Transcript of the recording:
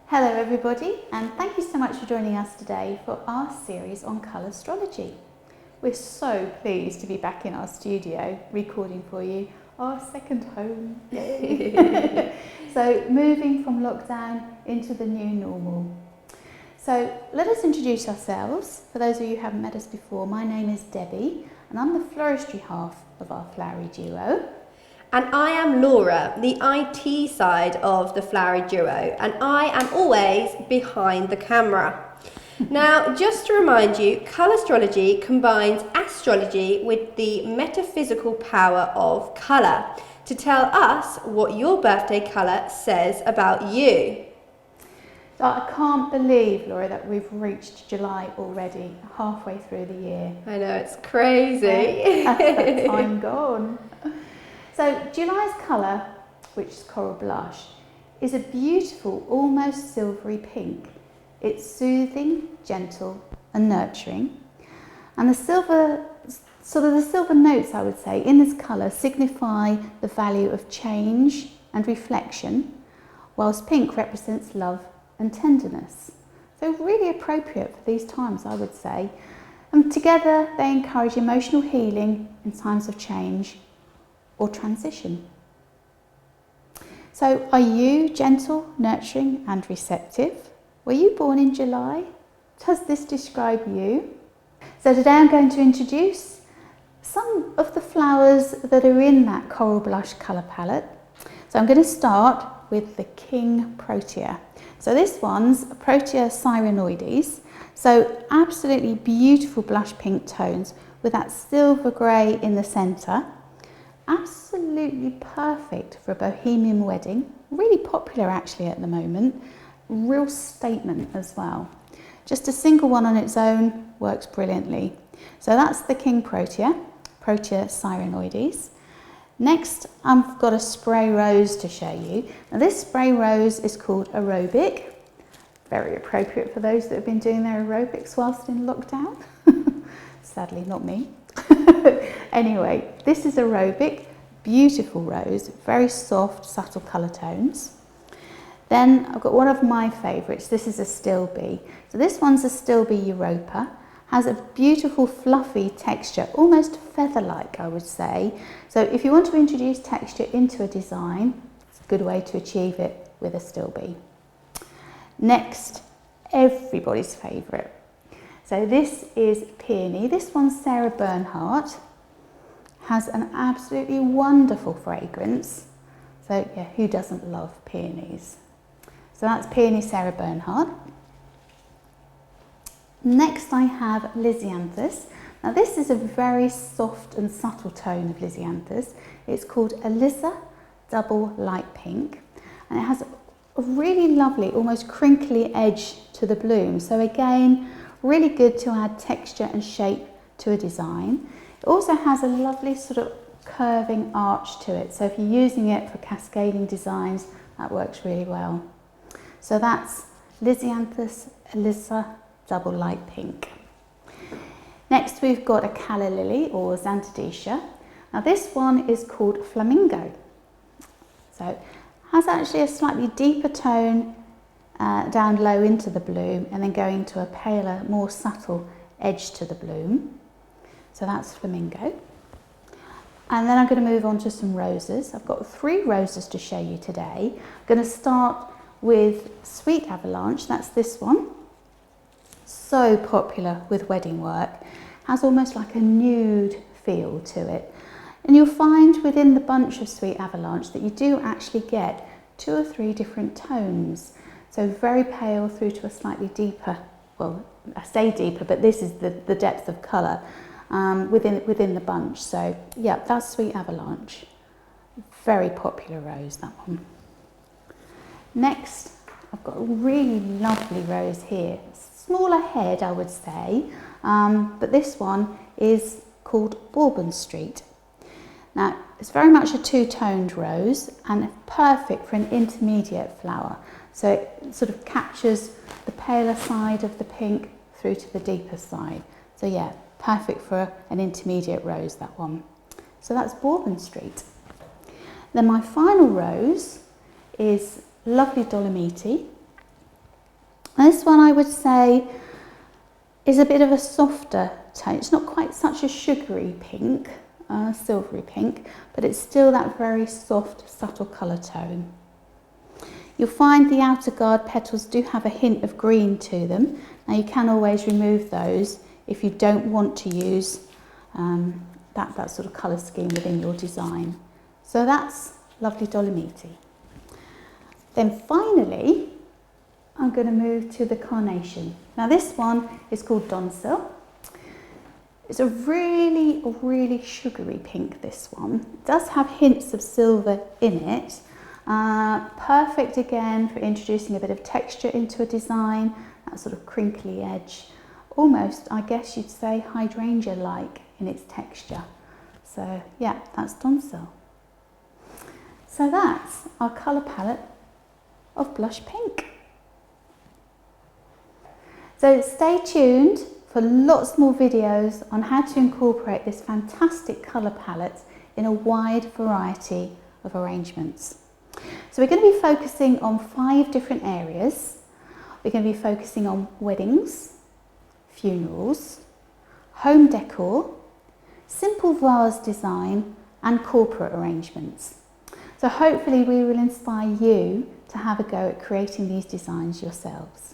Hello everybody, and thank you so much for joining us today for our series on Colorstrology. We're so pleased to be back in our studio recording for you, our second home. Yay. So moving from lockdown into the new normal. So let us introduce ourselves. For those of you who haven't met us before, my name is Debbie and I'm the floristry half of our flowery duo. And I am Laura, the IT side of the flowery duo, and I am always behind the camera. Now, just to remind you, Colorstrology combines astrology with the metaphysical power of colour to tell us what your birthday colour says about you. So I can't believe, Laura, that we've reached July already, halfway through the year. I know, it's crazy. That's that time gone. So July's colour, which is coral blush, is a beautiful, almost silvery pink. It's soothing, gentle and nurturing. And the silver notes, I would say, in this colour signify the value of change and reflection, whilst pink represents love and tenderness. So really appropriate for these times, I would say. And together they encourage emotional healing in times of change or transition. So are you gentle, nurturing and receptive? Were you born in July? Does this describe you? So today I'm going to introduce some of the flowers that are in that coral blush colour palette. So I'm going to start with the King Protea. So this one's Protea Cyranoides. So absolutely beautiful blush pink tones with that silver grey in the centre. Absolutely perfect for a bohemian wedding. Really popular actually at the moment. Real statement as well. Just a single one on its own works brilliantly. So that's the King Protea, Protea Cyranoides. Next, I've got a spray rose to show you. Now this spray rose is called Aerobic. Very appropriate for those that have been doing their aerobics whilst in lockdown. Sadly, not me. Anyway, this is Aerobic, beautiful rose, very soft, subtle colour tones. Then I've got one of my favourites, this is Astilbe. So this one's Astilbe Europa, has a beautiful fluffy texture, almost feather-like I would say. So if you want to introduce texture into a design, it's a good way to achieve it with Astilbe. Next, everybody's favourite. So this is Peony. This one's Michelle Bernhardt. Has an absolutely wonderful fragrance. So yeah, who doesn't love peonies? So that's Peony Michelle Bernhardt. Next I have Lisianthus. Now this is a very soft and subtle tone of Lisianthus. It's called Alissa Double Light Pink. And it has a really lovely, almost crinkly edge to the bloom. So again, really good to add texture and shape to a design. It also has a lovely sort of curving arch to it. So if you're using it for cascading designs, that works really well. So that's Lisianthus Alissa Double Light Pink. Next we've got a Calla lily or Xanthodecia. Now this one is called Flamingo. So it has actually a slightly deeper tone down low into the bloom and then going to a paler, more subtle edge to the bloom. So that's Flamingo. And then I'm going to move on to some roses. I've got 3 roses to show you today. I'm going to start with Sweet Avalanche, that's this one. So popular with wedding work. Has almost like a nude feel to it. And you'll find within the bunch of Sweet Avalanche that you do actually get 2 or 3 different tones. So very pale through to a slightly deeper, well, I say deeper, but this is the depth of colour within the bunch. So yeah, that's Sweet Avalanche. Very popular rose, that one. Next, I've got a really lovely rose here. Smaller head, I would say, but this one is called Bourbon Street. Now, it's very much a 2-toned rose and perfect for an intermediate flower. So it sort of captures the paler side of the pink through to the deeper side. So yeah, perfect for an intermediate rose, that one. So that's Bourbon Street. Then my final rose is lovely Dolomiti. This one I would say is a bit of a softer tone. It's not quite such a sugary pink, silvery pink, but it's still that very soft, subtle colour tone. You'll find the outer guard petals do have a hint of green to them. Now you can always remove those if you don't want to use that sort of colour scheme within your design. So that's lovely Dolomiti. Then finally, I'm going to move to the carnation. Now this one is called Donsil. It's a really, really sugary pink, this one. It does have hints of silver in it. Perfect again for introducing a bit of texture into a design, that sort of crinkly edge. Almost, I guess you'd say, hydrangea-like in its texture. So yeah, that's Donsil. So that's our colour palette of blush pink. So stay tuned for lots more videos on how to incorporate this fantastic colour palette in a wide variety of arrangements. So we're going to be focusing on 5 different areas. We're going to be focusing on weddings, funerals, home decor, simple vase design and corporate arrangements. So hopefully we will inspire you to have a go at creating these designs yourselves.